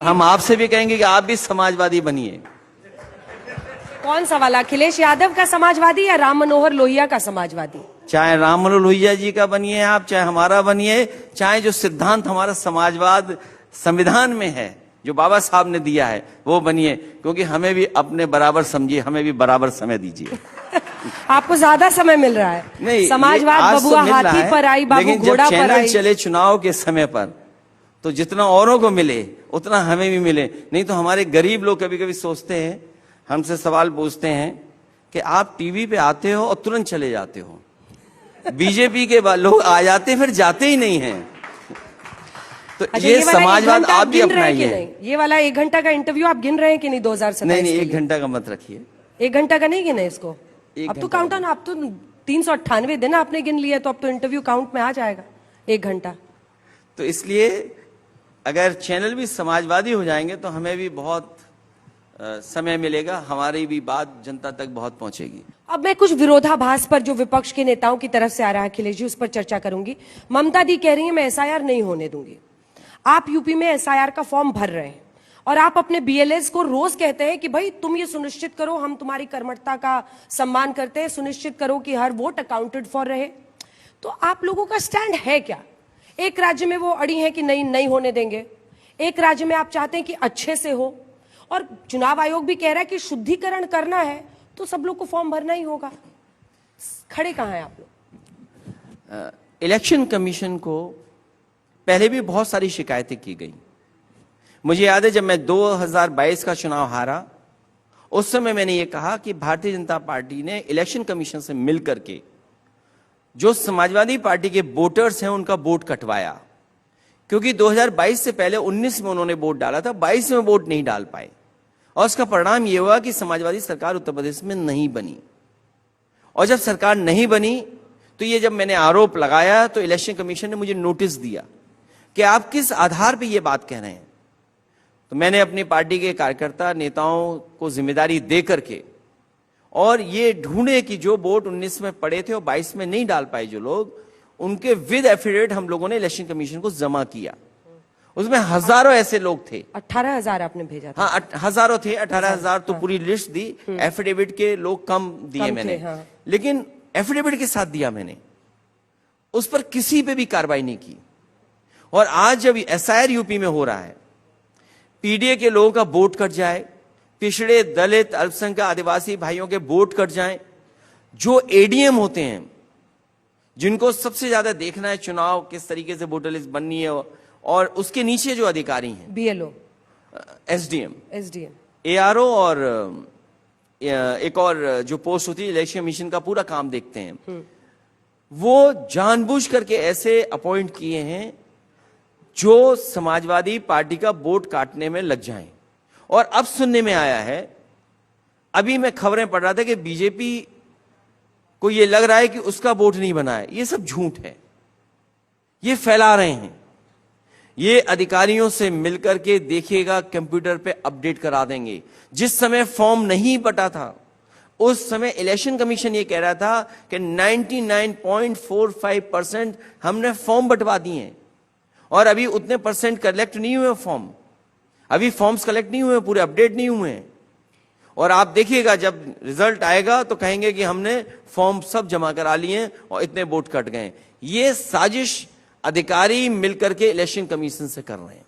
हम आपसे भी कहेंगे कि आप भी समाजवादी बनिए। कौन सा वाला, अखिलेश यादव का समाजवादी या राम मनोहर लोहिया का समाजवादी? चाहे राम मनोहर लोहिया जी का बनिए आप, चाहे हमारा बनिए, चाहे जो सिद्धांत हमारा समाजवाद संविधान में है जो बाबा साहब ने दिया है वो बनिए, क्योंकि हमें भी अपने बराबर समझिए, हमें भी बराबर समय दीजिए। आपको ज्यादा समय मिल रहा है। नहीं, समाजवाद बबुआ हाथी पर आई, बाबू घोड़ा पर आई। चले चुनाव के समय पर तो जितना औरों को मिले उतना हमें भी मिले, नहीं तो हमारे गरीब लोग कभी कभी सोचते हैं, हमसे सवाल पूछते हैं कि आप टीवी पे आते हो और तुरंत चले जाते हो, बीजेपी के लोग आ जाते हैं फिर जाते ही नहीं हैं। तो अच्छा, ये समाजवाद आप भी अपनाइए। ये वाला 1 घंटा का इंटरव्यू आप गिन रहे हैं कि नहीं? 2027 नहीं 1 घंटा का मत रखिए। 1 घंटा का नहीं गिना इसको? अब तो काउंट ऑन, आप तो 398 दिन आपने गिन लिया, तो अब तो इंटरव्यू काउंट में आ जाएगा 1 घंटा। तो इसलिए अगर चैनल भी समाजवादी हो जाएंगे तो हमें भी बहुत समय मिलेगा, हमारी भी बात जनता तक बहुत पहुंचेगी। अब मैं कुछ विरोधाभास पर जो विपक्ष के नेताओं की तरफ से आ रहा है अखिलेश जी, उस पर चर्चा करूंगी। ममता दी कह रही है मैं एसआईआर नहीं होने दूंगी। आप यूपी में एसआईआर का फॉर्म भर रहे हैं और आप अपने बीएलएस को रोज कहते हैं कि भाई तुम ये सुनिश्चित करो, हम तुम्हारी कर्मठता का सम्मान करते हैं, सुनिश्चित करो कि हर वोट अकाउंटेड फॉर रहे। तो आप लोगों का स्टैंड है क्या? एक राज्य में वो अड़ी है कि नहीं होने देंगे, एक राज्य में आप चाहते हैं कि अच्छे से हो, और चुनाव आयोग भी कह रहा है कि शुद्धिकरण करना है तो सब लोग को फॉर्म भरना ही होगा। खड़े कहां हैं आप लोग? इलेक्शन कमीशन को पहले भी बहुत सारी शिकायतें की गई। मुझे याद है जब मैं 2022 का चुनाव हारा, उस समय मैंने ये कहा कि भारतीय जनता पार्टी ने इलेक्शन कमीशन से मिलकर के जो समाजवादी पार्टी के वोटर्स हैं उनका वोट कटवाया, क्योंकि 2022 से पहले 19 में उन्होंने वोट डाला था, 22 में वोट नहीं डाल पाए, और उसका परिणाम यह हुआ कि समाजवादी सरकार उत्तर प्रदेश में नहीं बनी। और जब सरकार नहीं बनी तो ये जब मैंने आरोप लगाया तो इलेक्शन कमीशन ने मुझे नोटिस दिया कि आप किस आधार पर यह बात कह रहे हैं। तो मैंने अपनी पार्टी के कार्यकर्ता नेताओं को जिम्मेदारी दे करके और ये ढूंढे कि जो वोट 19 में पड़े थे और 22 में नहीं डाल पाए जो लोग, उनके विद एफिडेविट हम लोगों ने इलेक्शन कमीशन को जमा किया। उसमें हजारों ऐसे लोग थे। 18,000 आपने भेजा था? हाँ, हजारों थे, 18,000 तो पूरी लिस्ट दी। एफिडेविट के लोग कम दिए मैंने, हाँ। लेकिन एफिडेविट के साथ दिया मैंने, उस पर किसी पे भी कार्रवाई नहीं की। और आज जब एसआईआर यूपी में हो रहा है, पीडीए के लोगों का वोट कट जाए, पिछड़े दलित अल्पसंख्यक आदिवासी भाइयों के वोट कट जाएं, जो एडीएम होते हैं जिनको सबसे ज्यादा देखना है चुनाव किस तरीके से वोटर लिस्ट बननी है, और उसके नीचे जो अधिकारी हैं बीएलओ, एसडीएम, एआरओ और एक और जो पोस्ट होती है इलेक्शन कमीशन का पूरा काम देखते हैं, वो जानबूझ करके ऐसे अपॉइंट किए हैं जो समाजवादी पार्टी का वोट काटने में लग जाएं। और अब सुनने में आया है, अभी मैं खबरें पढ़ रहा था कि बीजेपी को यह लग रहा है कि उसका वोट नहीं बना है। ये सब झूठ है, ये फैला रहे हैं। ये अधिकारियों से मिलकर के देखिएगा, कंप्यूटर पे अपडेट करा देंगे। जिस समय फॉर्म नहीं बटा था उस समय इलेक्शन कमीशन ये कह रहा था कि 99.45% हमने फॉर्म बंटवा दिए हैं, और अभी उतने परसेंट कलेक्ट नहीं हुए फॉर्म, अभी फॉर्म्स कलेक्ट नहीं हुए, पूरे अपडेट नहीं हुए हैं। और आप देखिएगा जब रिजल्ट आएगा तो कहेंगे कि हमने फॉर्म सब जमा करा लिए और इतने वोट कट गए। ये साजिश अधिकारी मिलकर के इलेक्शन कमीशन से कर रहे हैं।